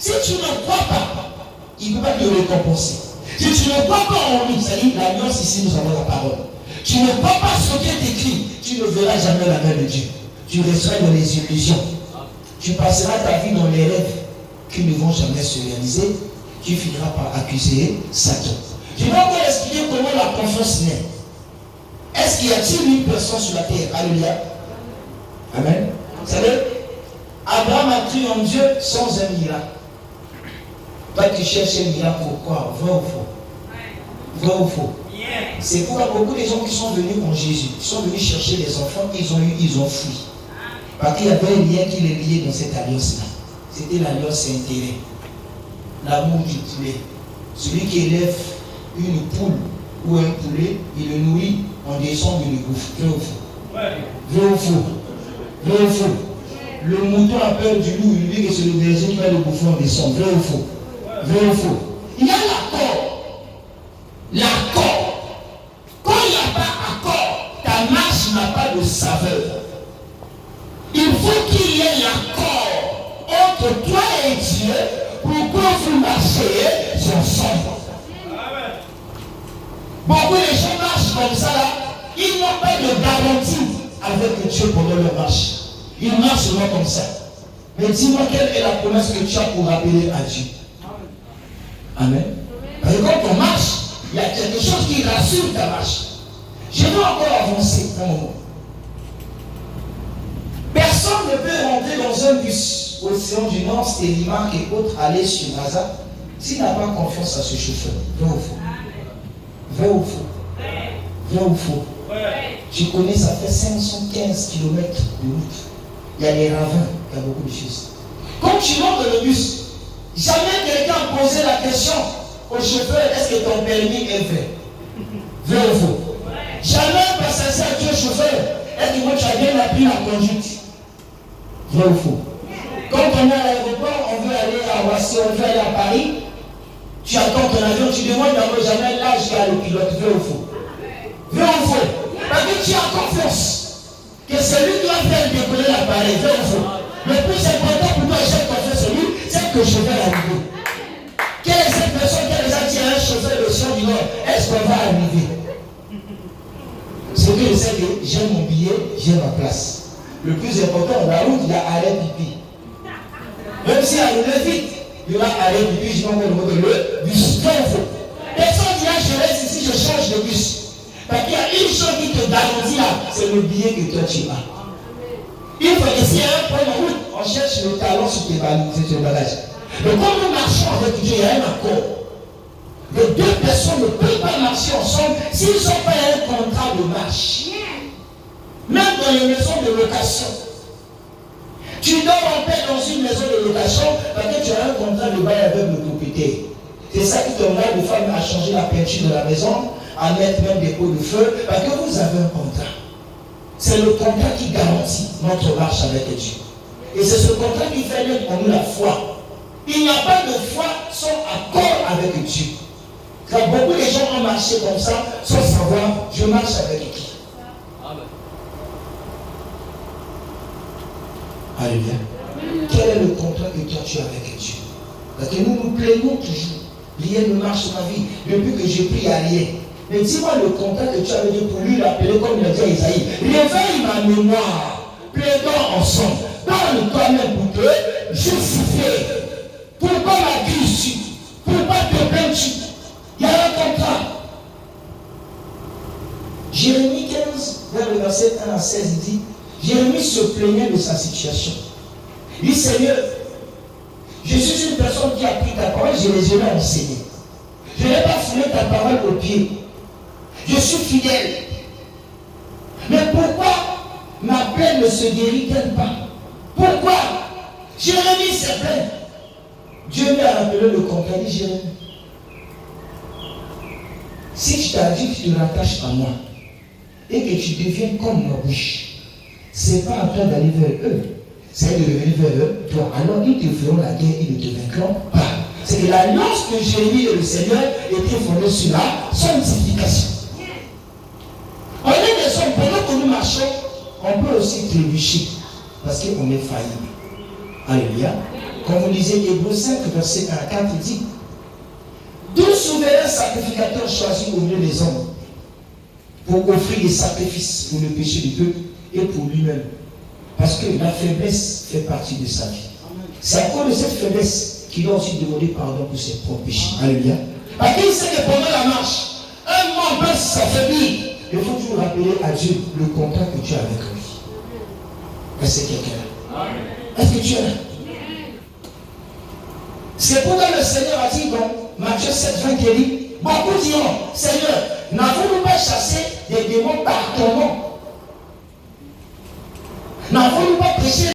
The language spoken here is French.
Si tu ne crois pas, il ne peut pas te récompenser. Si tu ne crois pas en lui, c'est-à-dire l'alliance ici, nous avons la parole. Tu ne crois pas ce qui est écrit, tu ne verras jamais la main de Dieu. Tu resteras dans les illusions. Tu passeras ta vie dans les rêves qui ne vont jamais se réaliser. Tu finiras par accuser Satan. Je vais encore expliquer comment la confiance naît. Est-ce qu'il y a-t-il une personne sur la terre? Alléluia. Amen. Vous savez, Abraham a cru en Dieu sans un miracle. Toi, tu cherches un miracle pourquoi? Vrai ou faux? Vrai ou faux? C'est pourquoi beaucoup de gens qui sont venus en Jésus, qui sont venus chercher des enfants, ils ont fui. Parce qu'il y avait un lien qui les liait dans cette alliance-là. C'était l'alliance intérêt. L'amour du poulet. Celui qui élève une poule ou un poulet, il le nourrit en descend de le bouffe. Vrai ou faux? Vrai ou faux? Vrai ou faux? Le mouton a peur du loup, il dit que c'est le berger qui va le bouffer en descend. Vrai ou faux? Vrai ou faux? Il y a l'accord. L'accord. Quand il n'y a pas accord, ta marche n'a pas de saveur. Il faut qu'il y ait l'accord entre toi et Dieu pour que vous marchiez ensemble. Beaucoup de gens marchent comme ça là, ils n'ont pas de garantie avec Dieu pendant leur marche. Ils marchent seulement comme ça. Mais dis-moi quelle est la promesse que tu as pour appeler à Dieu. Amen. Parce que quand on marche, il y a quelque chose qui rassure ta marche. Je veux encore avancer un moment. Personne ne peut rentrer dans un bus Océan du Nord, Stélimark et autres aller sur Gaza s'il n'a pas confiance à ce chauffeur. Vrai ou faux? Vrai ou faux? Vrai ou faux? Tu connais, ça fait 515 km de route. Il y a des ravins, il y a beaucoup de choses. Quand tu montes dans le bus, jamais quelqu'un posait la question au chauffeur, est-ce que ton permis est vrai? Vrai ou faux? Jamais un passager a dit au chauffeur, est-ce que moi tu as bien appris la conduite? Vrai ou faux? Quand on est à l'aéroport, on veut aller à Roissy, on veut aller à Paris, tu attends ton avion, tu demandes d'abord jamais l'âge qu'a le pilote. Vrai ou faux? Vrai ou faux? Parce que tu as confiance que celui qui va faire décoller l'appareil. Vrai ou faux? Le plus important pour toi, j'ai confiance en lui, c'est que je vais arriver. Quelle est cette personne qui a déjà dit à un chauffeur de Sion du Nord, est-ce qu'on va arriver? Ce que je sais que j'ai mon billet, j'ai ma place. Le plus important, la route, il y a arrêt pipi. Même si elle roule vite, il y aura arrêt pipi, je m'envoie le mot de le bus. Vrai ou faux? Personne dira je reste ici, je change de bus. Parce qu'il y a une chose qui te garantit là, c'est le billet que toi tu as. Il faut que s'il y a un point de route, on cherche le talon sur tes bagages. Mais quand nous marchons avec Dieu, il y a un accord. Les deux personnes ne peuvent pas marcher ensemble s'ils n'ont pas un contrat de marche. Même dans les maisons de location. Tu dors en paix dans une maison de location parce que tu as un contrat de bail avec le propriétaire. C'est ça qui t'envoie de femmes à changer la peinture de la maison, à mettre même des pots de feu, parce que vous avez un contrat. C'est le contrat qui garantit notre marche avec Dieu. Et c'est ce contrat qui fait naître en nous la foi. Il n'y a pas de foi sans accord avec Dieu. Car beaucoup de gens ont marché comme ça sans savoir je marche avec qui. Alléluia. Quel est le contrat que toi tu as avec Dieu? Parce que nous nous plaignons toujours. Rien ne marche dans ma vie. Depuis que je prie à rien. Mais dis-moi le contrat que tu avais dit pour lui l'appeler comme il a dit à Isaïe. Réveille ma mémoire. Plaidons ensemble. Parle toi-même pour te justifier. Pourquoi m'accuses-tu? Pourquoi te plains-tu? Il y a un contrat. Jérémie 15, vers le verset 1 à 16, il dit, Jérémie se plaignait de sa situation. Il dit, Seigneur, je suis une personne qui a pris ta parole, je les ai enseignés. Je n'ai pas foulé ta parole au pied. Je suis fidèle. Mais pourquoi ma plaie ne se guérit-elle pas? Pourquoi? Jérémie s'est plaint. Dieu lui a rappelé le contrat, dit Jérémie. Si je t'ai dit que tu te rattaches à moi et que tu deviens comme ma bouche, c'est pas à toi d'aller vers eux, c'est de revenir vers eux, toi. Alors ils te feront la guerre, ils ne te vaincront pas. C'est que l'alliance de Jérémie et le Seigneur était fondée sur la sanctification. On est des hommes, pendant que nous marchons, on peut aussi trébucher parce qu'on est faillible. Alléluia. Quand vous lisez Hébreux 5, verset 1 à 4, il dit 12 souverains sacrificateurs choisis au milieu des hommes pour offrir des sacrifices pour le péché du peuple et pour lui-même. Parce que la faiblesse fait partie de sa vie. C'est à cause de cette faiblesse qu'il doit aussi demander pardon pour ses propres péchés. Alléluia. Parce qu'il sait que pendant la marche, un membre peut s'affaiblir. Il faut toujours rappeler à Dieu le contrat que tu as avec lui. Est-ce que quelqu'un là? Est-ce que tu es là? C'est pourquoi le Seigneur a dit dans Matthieu 7, 20 qu'il dit, beaucoup diront, Seigneur, n'avons-nous pas chassé des démons par ton nom? N'avons-nous pas prêché